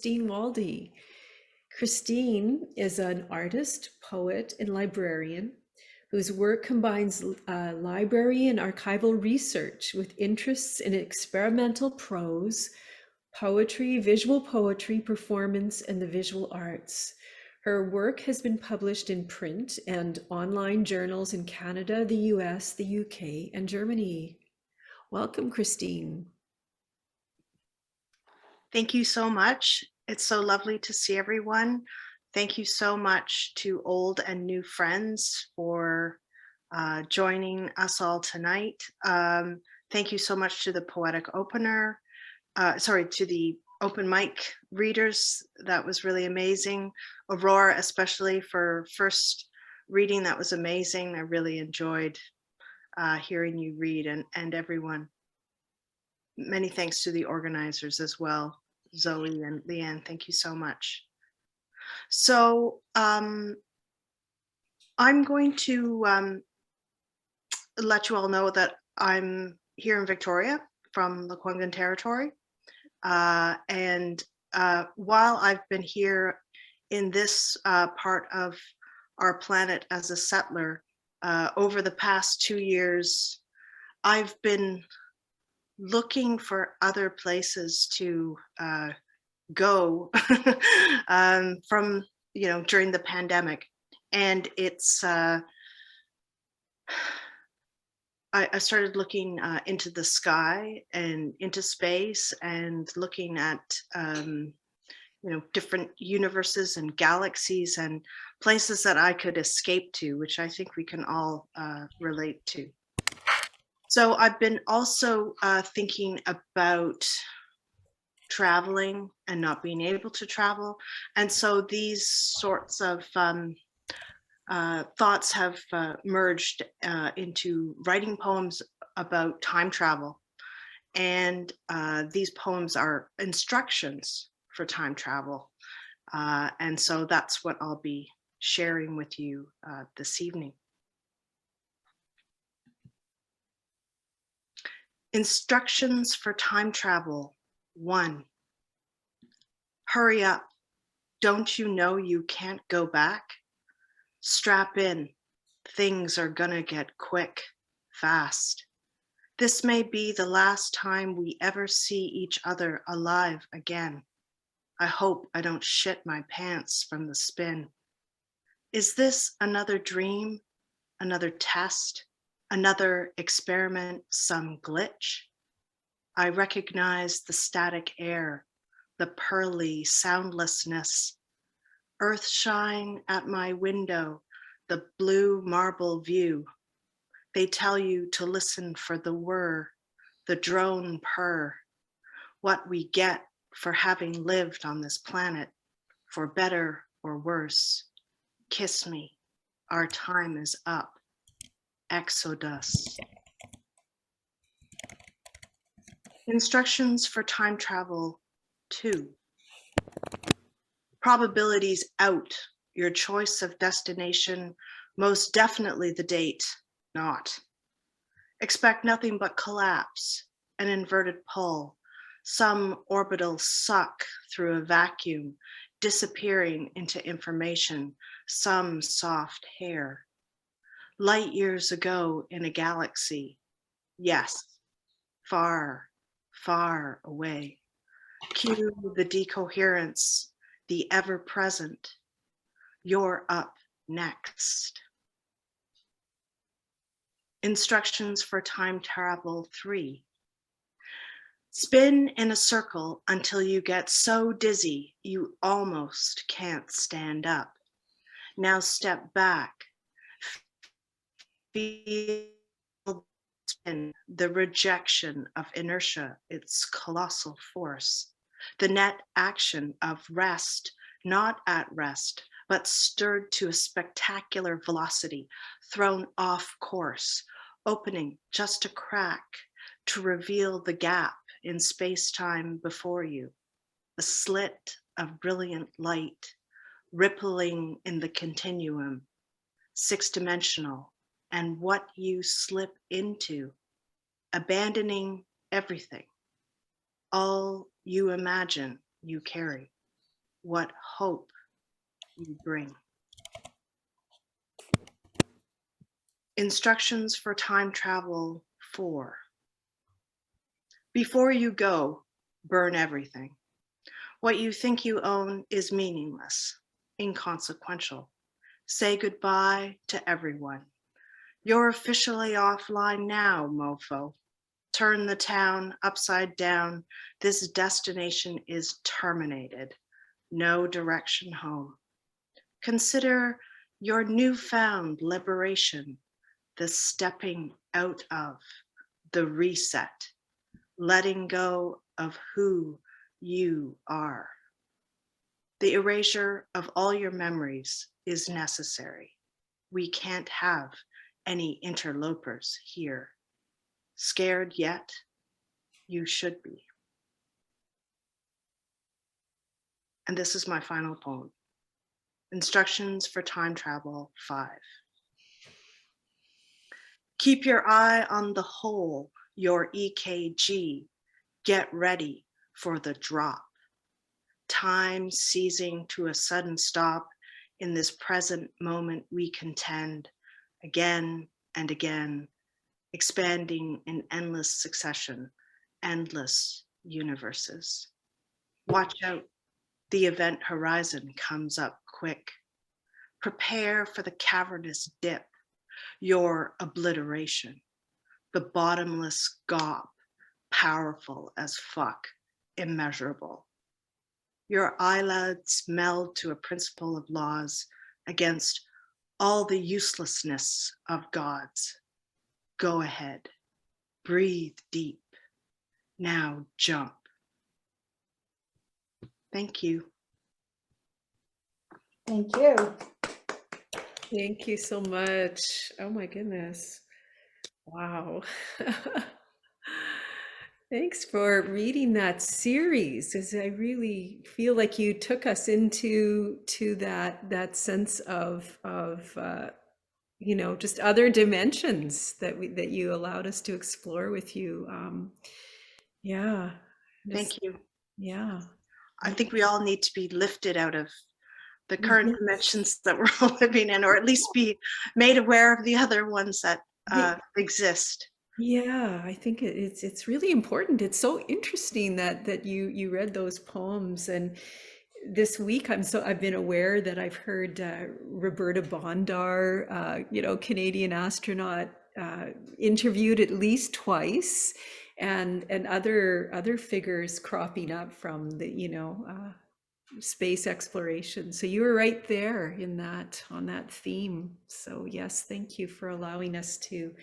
Christine Walde. Christine is an artist, poet, and librarian whose work combines library and archival research with interests in experimental prose, poetry, visual poetry, performance, and the visual arts. Her work has been published in print and online journals in Canada, the US, the UK, and Germany. Welcome, Christine. Thank you so much. It's so lovely to see everyone. Thank you so much to old and new friends for joining us all tonight. Thank you so much to the Poetic Opener, to the open mic readers. That was really amazing. Aurora, especially for first reading, that was amazing. I really enjoyed hearing you read, and everyone. Many thanks to the organizers as well, Zoe and Leanne, thank you so much. So I'm going to let you all know that I'm here in Victoria from the Lekwungen territory. And while I've been here in this part of our planet as a settler, over the past 2 years, I've been looking for other places to go from, during the pandemic. And it's, I started looking into the sky and into space and looking at, different universes and galaxies and places that I could escape to, which I think we can all relate to. So I've been also thinking about traveling and not being able to travel. And so these sorts of thoughts have merged into writing poems about time travel. And these poems are instructions for time travel. And so that's what I'll be sharing with you this evening. Instructions for time travel. 1. Hurry up. Don't you know you can't go back? Strap in. Things are gonna get quick, fast. This may be the last time we ever see each other alive again. I hope I don't shit my pants from the spin. Is this another dream? Another test? Another experiment, some glitch? I recognize the static air, the pearly soundlessness. Earth shine at my window, the blue marble view. They tell you to listen for the whir, the drone purr. What we get for having lived on this planet, for better or worse. Kiss me, our time is up. Exodus. Instructions for time travel 2. Probabilities out. Your choice of destination, most definitely the date, not. Expect nothing but collapse, an inverted pull, some orbital suck through a vacuum, disappearing into information, some soft hair. Light years ago in a galaxy, yes, far, far away. Cue the decoherence, the ever-present. You're up next. Instructions for time travel 3. Spin in a circle until you get so dizzy you almost can't stand up. Now step back. Feel the rejection of inertia, its colossal force, the net action of rest, not at rest, but stirred to a spectacular velocity, thrown off course, opening just a crack to reveal the gap in space-time before you, a slit of brilliant light, rippling in the continuum, six-dimensional, and what you slip into, abandoning everything, all you imagine you carry. what hope you bring. Instructions for time travel 4. Before you go, burn everything. What you think you own is meaningless, inconsequential. Say goodbye to everyone. You're officially offline now, mofo. Turn the town upside down. This destination is terminated. No direction home. Consider your newfound liberation, the stepping out of, the reset, letting go of who you are. The erasure of all your memories is necessary. We can't have any interlopers here. Scared yet? You should be. And this is my final poem. Instructions for time travel 5. Keep your eye on the hole, your EKG. Get ready for the drop. Time seizing to a sudden stop. In this present moment we contend again and again, expanding in endless succession, endless universes. Watch out, the event horizon comes up quick. Prepare for the cavernous dip, your obliteration, the bottomless gop, powerful as fuck, immeasurable. Your eyelids meld to a principle of laws against all the uselessness of gods. Go ahead, breathe deep, now jump. Thank you. Thank you. Thank you so much. Oh my goodness. Wow. Thanks for reading that series, as I really feel like you took us into that sense of just other dimensions that you allowed us to explore with you. Yeah. Thank you. Yeah. I think we all need to be lifted out of the current Yes. dimensions that we're all living in, or at least be made aware of the other ones that exist. Yeah, I think it's really important. It's so interesting that you read those poems. And this week I've been aware that I've heard Roberta Bondar, Canadian astronaut, interviewed at least twice, and other figures cropping up from the space exploration. So you were right there on that theme. So yes, thank you for allowing us to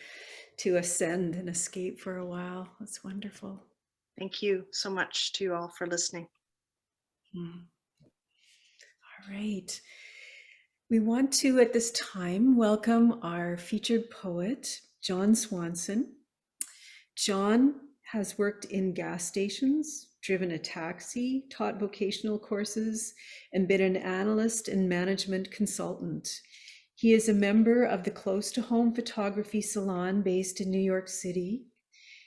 ascend and escape for a while. That's wonderful. Thank you so much to you all for listening. All right. We want to, at this time, welcome our featured poet, John Swanson. John has worked in gas stations, driven a taxi, taught vocational courses, and been an analyst and management consultant. He is a member of the Close to Home Photography Salon based in New York City.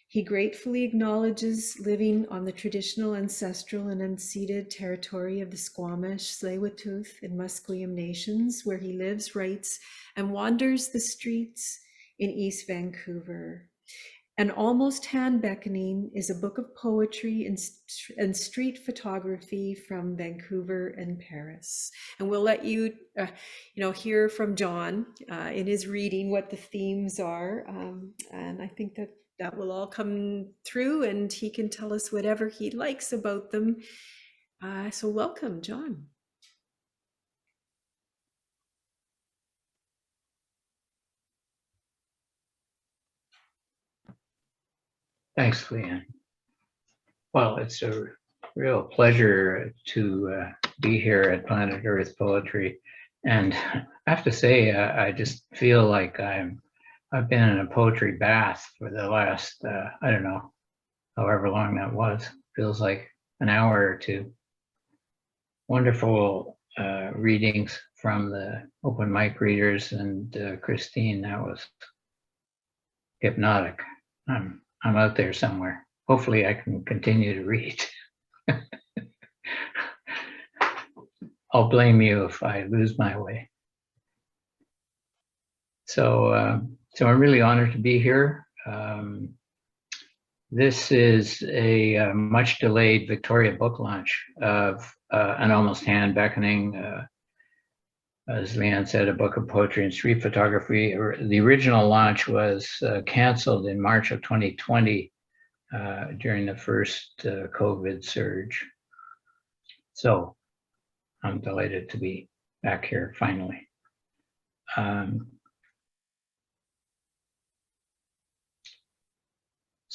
He gratefully acknowledges living on the traditional, ancestral, and unceded territory of the Squamish, Tsleil-Waututh and Musqueam Nations, where he lives, writes, and wanders the streets in East Vancouver. And almost hand-beckoning is a book of poetry and street photography from Vancouver and Paris. And we'll let you, hear from John in his reading what the themes are. And I think that will all come through, and he can tell us whatever he likes about them. So welcome, John. Thanks, Leanne. Well, it's a real pleasure to be here at Planet Earth Poetry. And I have to say, I just feel like I've been in a poetry bath for the last, I don't know, however long that was. Feels like an hour or two. Wonderful readings from the open mic readers, and Christine, that was hypnotic. I'm out there somewhere. Hopefully I can continue to read. I'll blame you if I lose my way. So, so I'm really honored to be here. This is a much delayed Victoria book launch of an almost hand beckoning, as Leanne said, a book of poetry and street photography. The original launch was canceled in March of 2020 during the first COVID surge. So I'm delighted to be back here finally.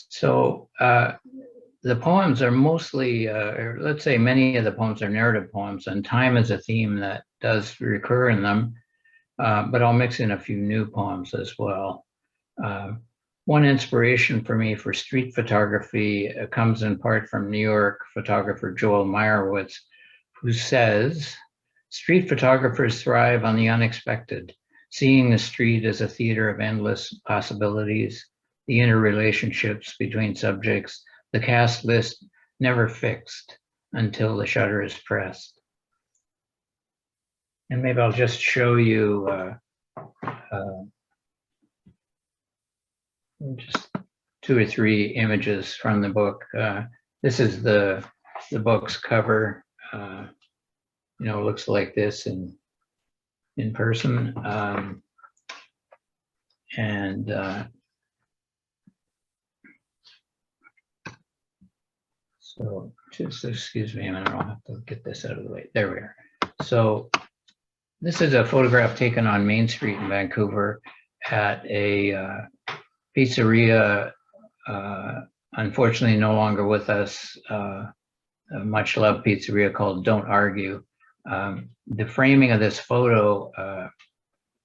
So the poems are mostly, or let's say many of the poems are narrative poems, and time is a theme that does recur in them, but I'll mix in a few new poems as well. One inspiration for me for street photography comes in part from New York photographer Joel Meyerowitz, who says, "Street photographers thrive on the unexpected, seeing the street as a theater of endless possibilities, the interrelationships between subjects, the cast list never fixed until the shutter is pressed." And maybe I'll just show you just 2 or 3 images from the book. This is the book's cover. You know, it looks like this in person. So just excuse me a minute, I'll have to get this out of the way. There we are. So this is a photograph taken on Main Street in Vancouver at a pizzeria, unfortunately no longer with us, a much loved pizzeria called Don't Argue. The framing of this photo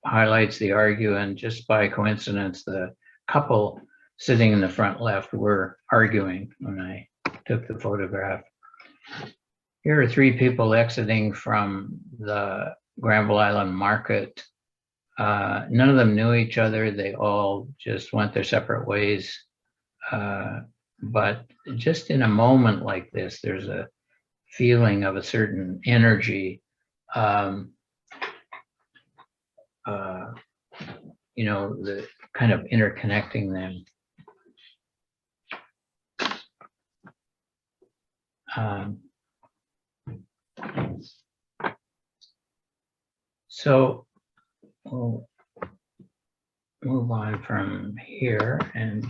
highlights the Argue, and just by coincidence, the couple sitting in the front left were arguing when I took the photograph. Here are 3 people exiting from the Granville Island Market. None of them knew each other. They all just went their separate ways. But just in a moment like this, there's a feeling of a certain energy, you know, the kind of interconnecting them. So we'll move on from here and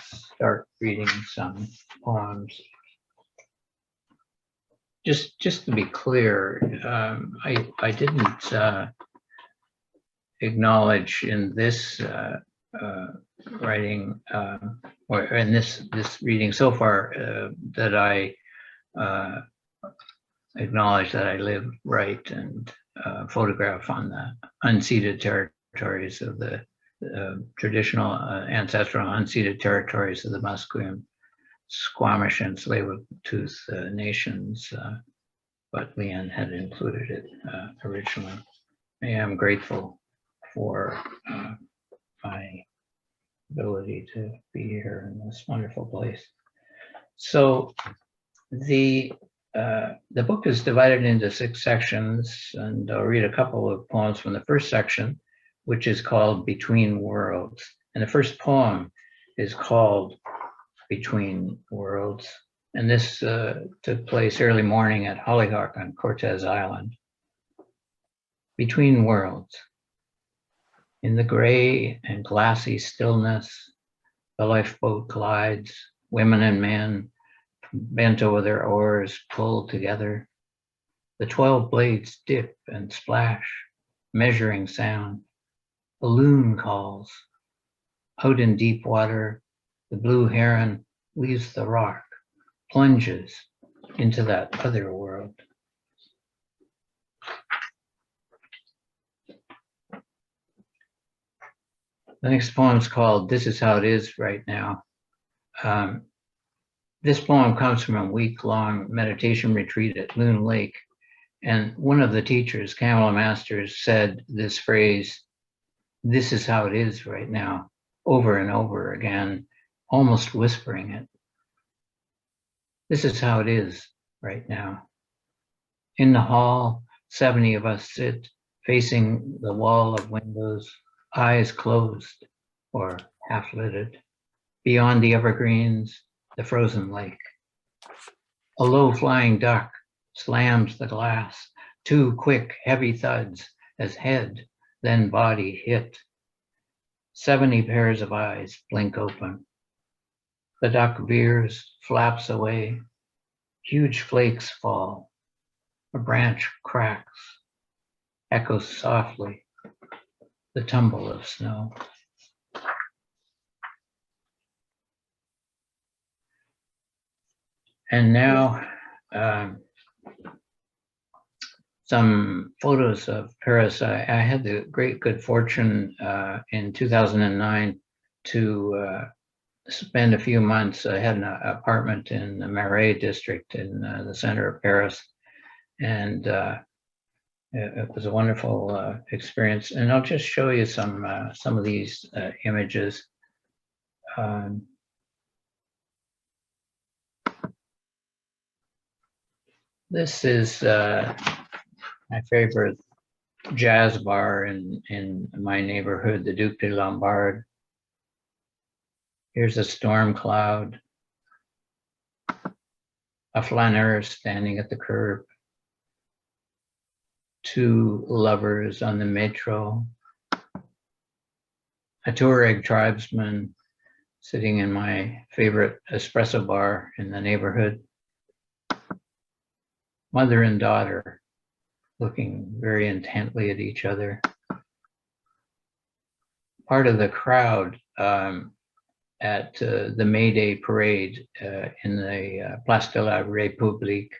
start reading some poems. Just to be clear, I didn't acknowledge in this writing or in this reading so far that I acknowledge that I live, write, and photograph on the unceded territories of the traditional ancestral unceded territories of the Musqueam, Squamish, and Tsleil-Waututh Nations, but Leanne had included it originally. I am grateful for my ability to be here in this wonderful place. So the book is divided into 6 sections, and I'll read a couple of poems from the first section, which is called Between Worlds. And the first poem is called Between Worlds. And this took place early morning at Hollyhock on Cortez Island. Between Worlds. In the gray and glassy stillness, the lifeboat glides, women and men bent over their oars, pulled together. The 12 blades dip and splash, measuring sound. A loon calls. Out in deep water, the blue heron leaves the rock, plunges into that other world. The next poem is called This Is How It Is Right Now. This poem comes from a week-long meditation retreat at Loon Lake. And one of the teachers, Kamala Masters, said this phrase, "This is how it is right now," over and over again, almost whispering it. This is how it is right now. In the hall, 70 of us sit facing the wall of windows, eyes closed or half-lidded. Beyond the evergreens, the frozen lake. A low-flying duck slams the glass. 2 quick, heavy thuds as head, then body hit. 70 pairs of eyes blink open. The duck veers, flaps away. Huge flakes fall. A branch cracks. Echoes softly. The tumble of snow. And now, some photos of Paris. I had the great good fortune in 2009 to spend a few months. I had an apartment in the Marais district in the center of Paris, and it was a wonderful experience. And I'll just show you some of these images. This is my favorite jazz bar in my neighborhood, the Duc de Lombard. Here's a storm cloud, a flaneur standing at the curb, 2 lovers on the metro, a Tuareg tribesman sitting in my favorite espresso bar in the neighborhood, mother and daughter looking very intently at each other. Part of the crowd at the May Day parade in the Place de la République.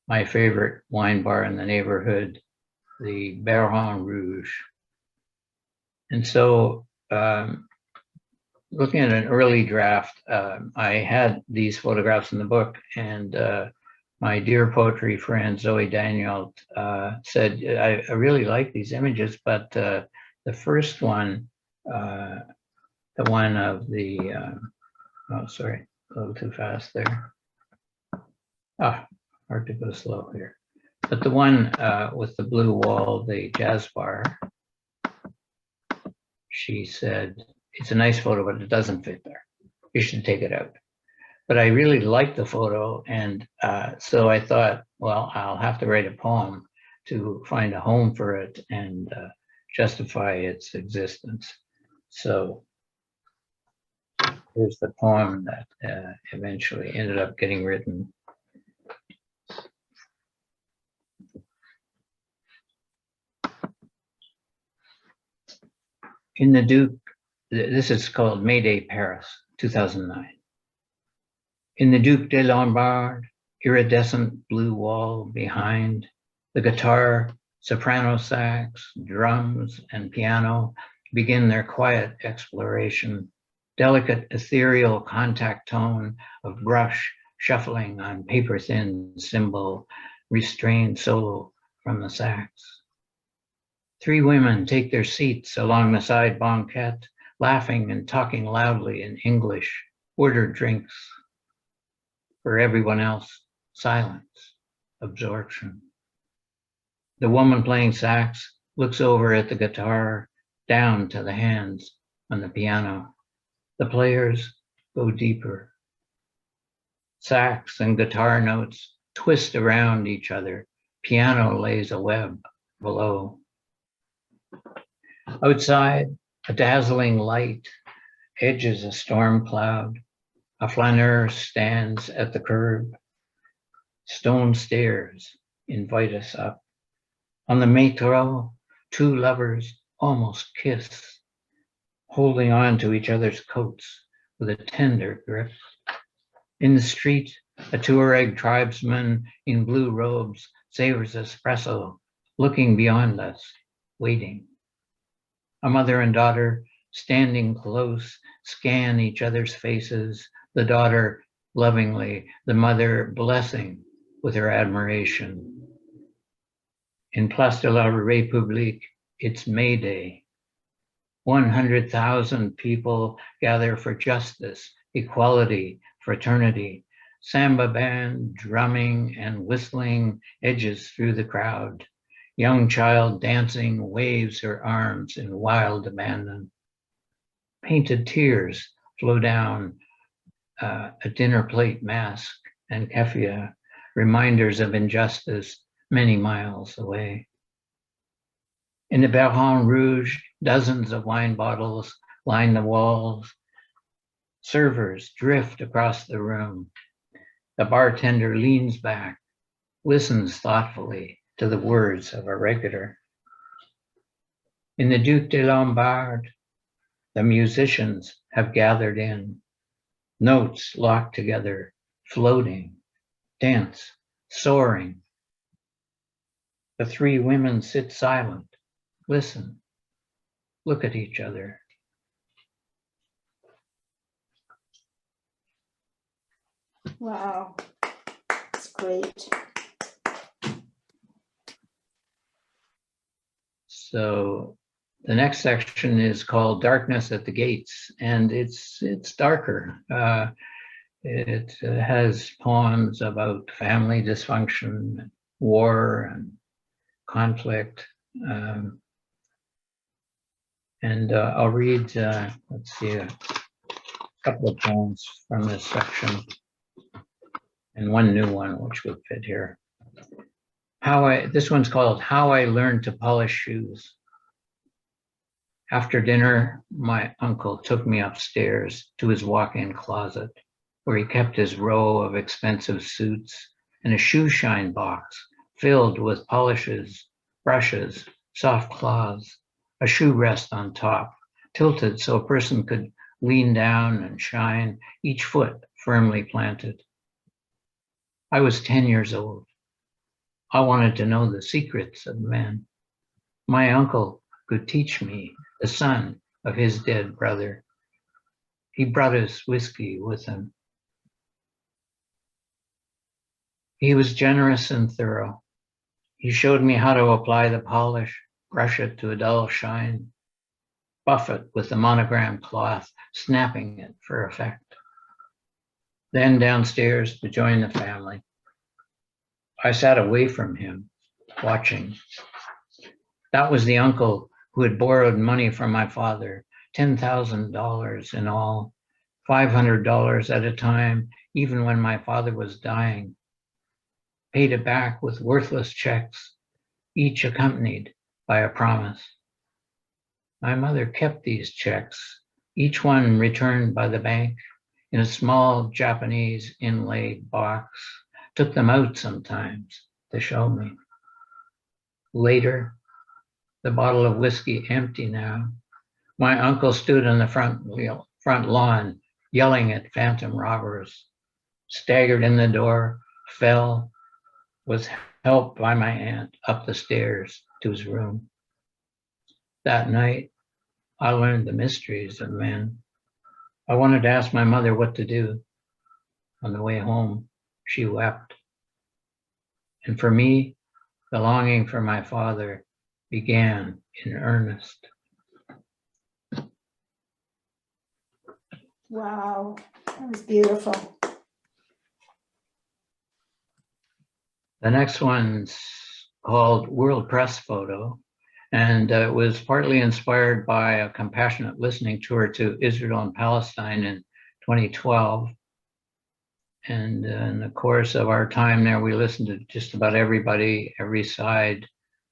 My favorite wine bar in the neighborhood, the Baron Rouge. And so, looking at an early draft, I had these photographs in the book, and my dear poetry friend Zoe Daniel said, I really like these images, but the first one, the one of the, oh, sorry, a little too fast there. Ah, hard to go slow here. But the one with the blue wall, the jazz bar, she said, it's a nice photo, but it doesn't fit there. You should take it out. But I really liked the photo, and so I thought, well, I'll have to write a poem to find a home for it and justify its existence. So here's the poem that eventually ended up getting written. In the Duc, this is called May Day Paris, 2009. In the Duc de Lombard, iridescent blue wall behind, the guitar, soprano sax, drums, and piano begin their quiet exploration, delicate ethereal contact tone of brush shuffling on paper-thin cymbal, restrained solo from the sax. 3 women take their seats along the side banquette, laughing and talking loudly in English, order drinks. For everyone else, silence, absorption. The woman playing sax looks over at the guitar, down to the hands on the piano. The players go deeper. Sax and guitar notes twist around each other. Piano lays a web below. Outside, a dazzling light edges a storm cloud. A flaneur stands at the curb. Stone stairs invite us up. On the metro, 2 lovers almost kiss, holding on to each other's coats with a tender grip. In the street, a Tuareg tribesman in blue robes savors espresso, looking beyond us, waiting. A mother and daughter, standing close, scan each other's faces, the daughter lovingly, the mother blessing with her admiration. In Place de la République, it's May Day. 100,000 people gather for justice, equality, fraternity, samba band drumming and whistling edges through the crowd. Young child dancing waves her arms in wild abandon. Painted tears flow down a dinner plate mask and keffia, reminders of injustice many miles away. In the Baron Rouge, dozens of wine bottles line the walls. Servers drift across the room. The bartender leans back, listens thoughtfully to the words of a regular. In the Duc de Lombard, the musicians have gathered in, notes locked together, floating, dense, soaring. The three women sit silent, listen, look at each other. Wow, it's great. So the next section is called Darkness at the Gates, and it's darker. It has poems about family dysfunction, war, and conflict. I'll read, let's see, a couple of poems from this section, and one new one which would fit here. This one's called How I Learned to Polish Shoes. After dinner, my uncle took me upstairs to his walk-in closet, where he kept his row of expensive suits and a shoe shine box filled with polishes, brushes, soft cloths, a shoe rest on top, tilted so a person could lean down and shine, each foot firmly planted. I was 10 years old. I wanted to know the secrets of men. My uncle could teach me, the son of his dead brother. He brought his whiskey with him. He was generous and thorough. He showed me how to apply the polish, brush it to a dull shine, buff it with the monogram cloth, snapping it for effect. Then downstairs to join the family. I sat away from him, watching. That was the uncle who had borrowed money from my father, $10,000 in all, $500 at a time, even when my father was dying. Paid it back with worthless checks, each accompanied by a promise. My mother kept these checks, each one returned by the bank in a small Japanese inlaid box, took them out sometimes to show me. Later, the bottle of whiskey empty now, my uncle stood on the front lawn, yelling at phantom robbers, staggered in the door, fell, was helped by my aunt up the stairs to his room. That night, I learned the mysteries of men. I wanted to ask my mother what to do. On the way home, she wept. And for me, the longing for my father began in earnest. Wow, that was beautiful. The next one's called World Press Photo, and it was partly inspired by a compassionate listening tour to Israel and Palestine in 2012. And in the course of our time there, we listened to just about everybody, every side,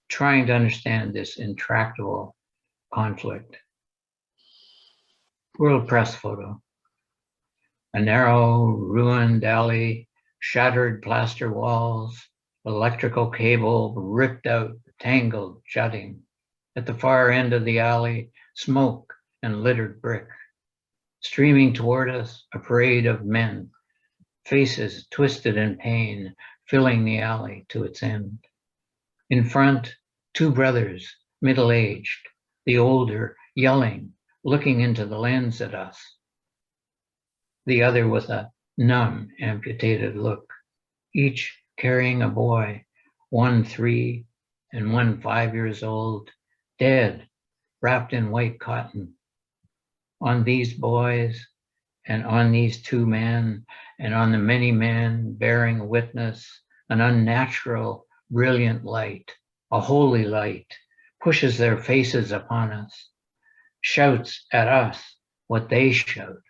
trying to understand this intractable conflict. World Press Photo. A narrow, ruined alley, shattered plaster walls, electrical cable ripped out, tangled, jutting. At the far end of the alley, smoke and littered brick. Streaming toward us, a parade of men, faces twisted in pain, filling the alley to its end. In front, two brothers, middle-aged, the older yelling, looking into the lens at us. The other with a numb, amputated look, each carrying a boy, one 3 and one 5 years old, dead, wrapped in white cotton. On these boys and on these two men, and on the many men bearing witness, an unnatural, brilliant light, a holy light, pushes their faces upon us, shouts at us what they shout.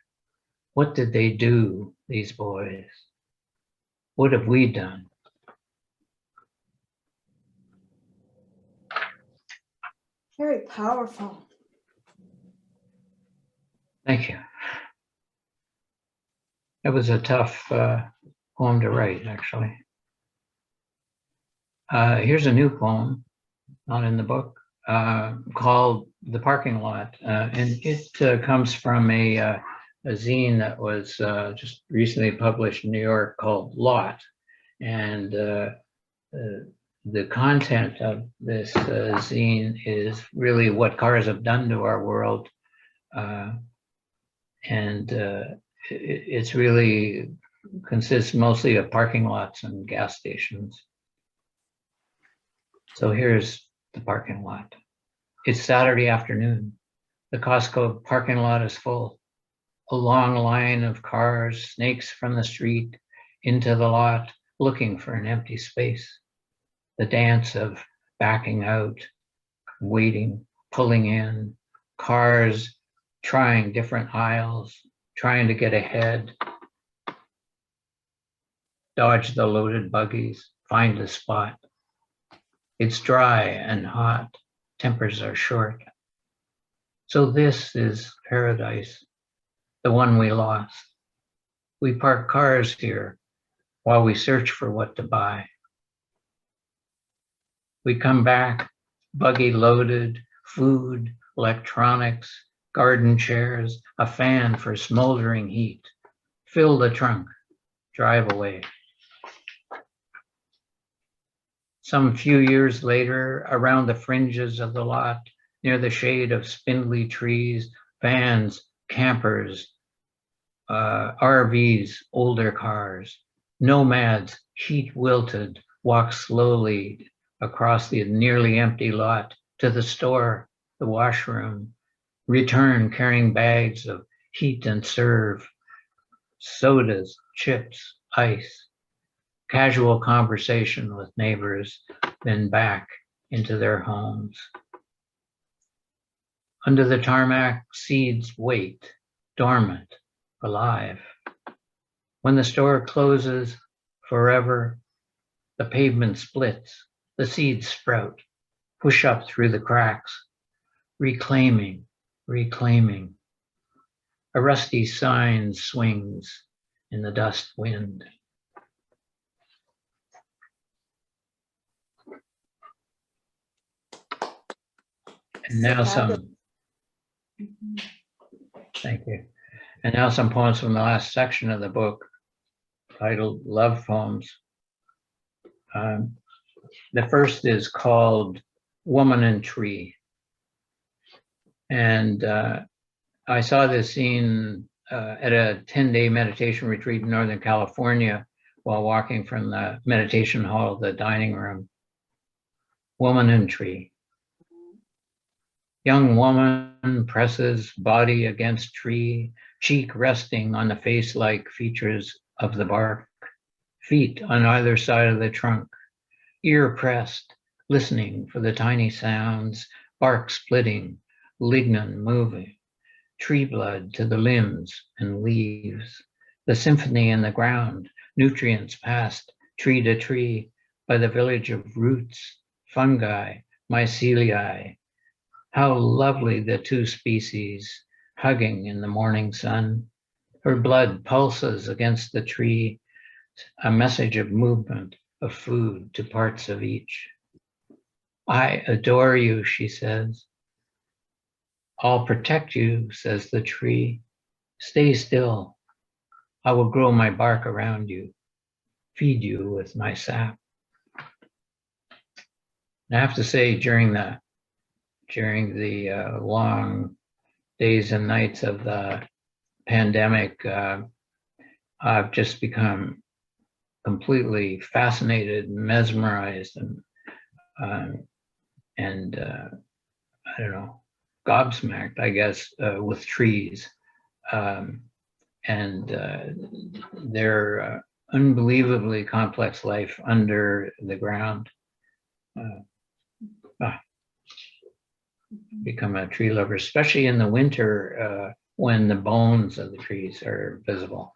What did they do, these boys? What have we done? Very powerful. Thank you. It was a tough poem to write, actually. Here's a new poem, not in the book, called The Parking Lot. And it comes from a zine that was just recently published in New York called Lot. And the content of this zine is really what cars have done to our world. It's really consists mostly of parking lots and gas stations. So here's the parking lot. It's Saturday afternoon. The Costco parking lot is full. A long line of cars snakes from the street into the lot, looking for an empty space. The dance of backing out, waiting, pulling in, cars trying different aisles, trying to get ahead, dodge the loaded buggies, find a spot. It's dry and hot, tempers are short. So this is paradise, the one we lost. We park cars here while we search for what to buy. We come back, buggy loaded, food, electronics, garden chairs, a fan for smoldering heat. Fill the trunk, drive away. Some few years later, around the fringes of the lot, near the shade of spindly trees, vans, campers, RVs, older cars, nomads, heat wilted, walk slowly across the nearly empty lot to the store, the washroom, return carrying bags of heat and serve, sodas, chips, ice, casual conversation with neighbors, then back into their homes. Under the tarmac, seeds wait, dormant, alive. When the store closes forever, the pavement splits, the seeds sprout, push up through the cracks, reclaiming. A rusty sign swings in the dust wind. And now thank you. And now some poems from the last section of the book, titled Love Poems. The first is called Woman and Tree. And I saw this scene at a 10-day meditation retreat in Northern California while walking from the meditation hall to the dining room. Woman and Tree. Young woman presses body against tree, cheek resting on the face-like features of the bark, feet on either side of the trunk, ear pressed, listening for the tiny sounds, bark splitting, lignin moving, tree blood to the limbs and leaves, the symphony in the ground, nutrients passed tree to tree by the village of roots, fungi, myceliae. How lovely the two species hugging in the morning sun. Her blood pulses against the tree, a message of movement, of food to parts of each. I adore you, she says. I'll protect you, says the tree. Stay still. I will grow my bark around you, feed you with my sap. And I have to say, during the long days and nights of the pandemic, I've just become completely fascinated, mesmerized, and I don't know, gobsmacked, I guess, with trees. and their unbelievably complex life under the ground. Become a tree lover, especially in the winter when the bones of the trees are visible.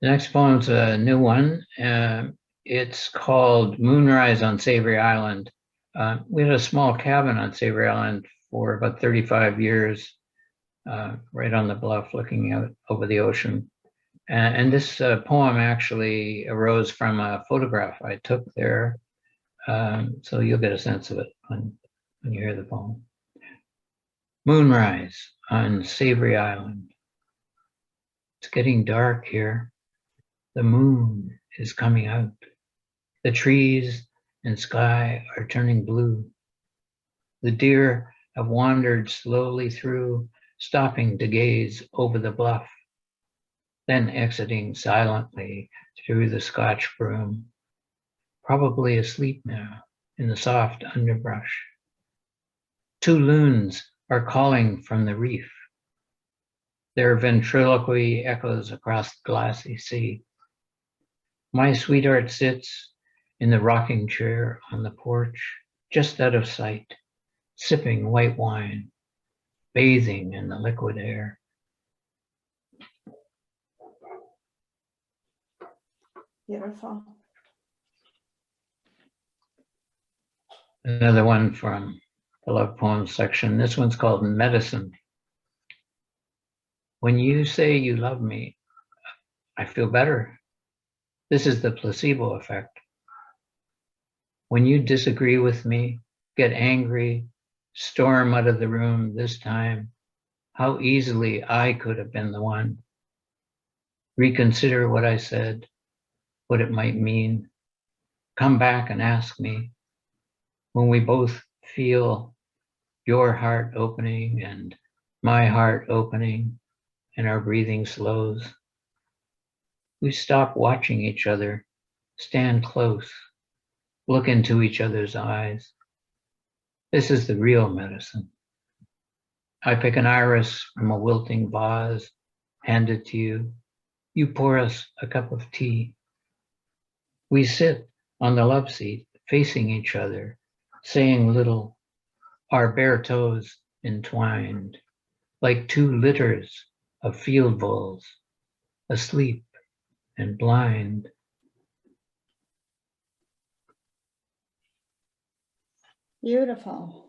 The next poem's a new one. It's called Moonrise on Savory Island. We had a small cabin on Savory Island for about 35 years, right on the bluff looking out over the ocean. And this poem actually arose from a photograph I took there. So you'll get a sense of it when you hear the poem. Moonrise on Savory Island. It's getting dark here. The moon is coming out. The trees and sky are turning blue. The deer have wandered slowly through, stopping to gaze over the bluff, then exiting silently through the Scotch broom, probably asleep now in the soft underbrush. Two loons are calling from the reef. Their ventriloquy echoes across the glassy sea. My sweetheart sits in the rocking chair on the porch, just out of sight, sipping white wine, bathing in the liquid air. Beautiful. Another one from the love poems section. This one's called Medicine. When you say you love me, I feel better. This is the placebo effect. When you disagree with me, get angry, storm out of the room this time, how easily I could have been the one. Reconsider what I said, what it might mean. Come back and ask me. When we both feel your heart opening and my heart opening and our breathing slows, we stop watching each other, stand close, look into each other's eyes. This is the real medicine. I pick an iris from a wilting vase, hand it to you. You pour us a cup of tea. We sit on the love seat, facing each other, saying little, our bare toes entwined, like two litters of field voles, asleep and blind. Beautiful.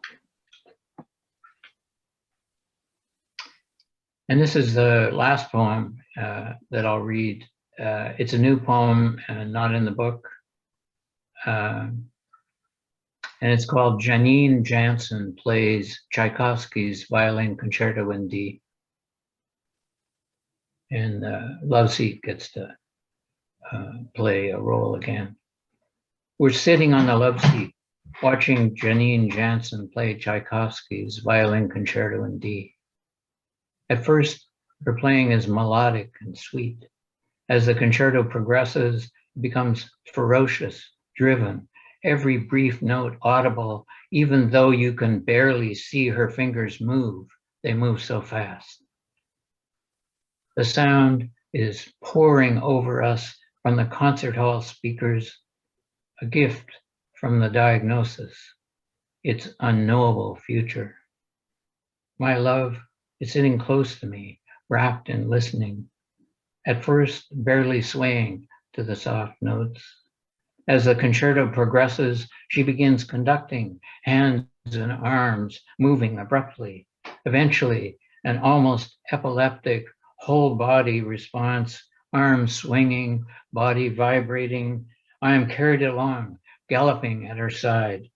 And this is the last poem that I'll read. It's a new poem and not in the book. And it's called Janine Jansen Plays Tchaikovsky's Violin Concerto in D. And Love Seat gets to play a role again. We're sitting on the love seat, watching Janine Jansen play Tchaikovsky's Violin Concerto in D. At first, her playing is melodic and sweet. As the concerto progresses, it becomes ferocious, driven, every brief note audible, even though you can barely see her fingers move. They move so fast. The sound is pouring over us from the concert hall speakers, a gift from the diagnosis, its unknowable future. My love is sitting close to me, wrapped in listening, at first barely swaying to the soft notes. As the concerto progresses, she begins conducting, hands and arms moving abruptly. Eventually, an almost epileptic whole body response, arms swinging, body vibrating. I am carried along, galloping at her side.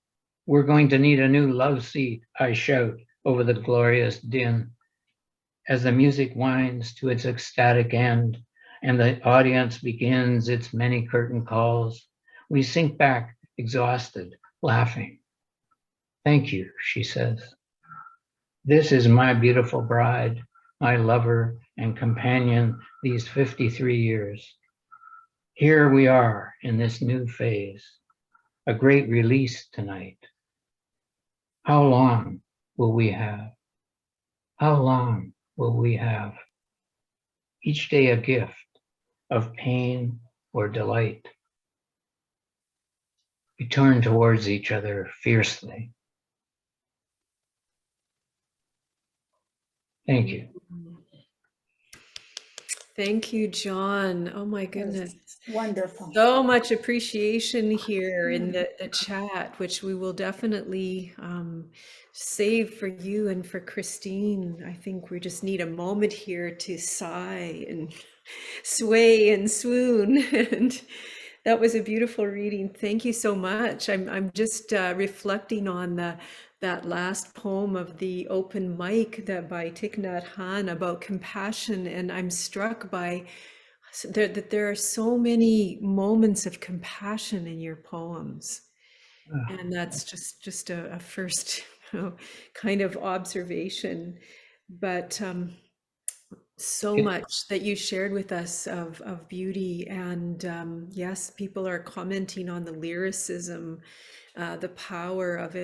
We're going to need a new love seat, I shout over the glorious din. As the music winds to its ecstatic end and the audience begins its many curtain calls, we sink back, exhausted, laughing. Thank you, she says. This is my beautiful bride, my lover and companion these 53 years. Here we are in this new phase, a great release tonight. How long will we have? How long will we have? Each day a gift of pain or delight. We turn towards each other fiercely. Thank you. Thank you, John. Oh my goodness. Wonderful. So much appreciation here in the chat, which we will definitely save for you and for Christine. I think we just need a moment here to sigh and sway and swoon. And that was a beautiful reading. Thank you so much. I'm just reflecting on that last poem of the open mic that by Thich Nhat Hanh about compassion, and I'm struck by that there are so many moments of compassion in your poems, and that's just a first kind of observation, but so much that you shared with us of beauty, and yes, people are commenting on the lyricism, the power of it.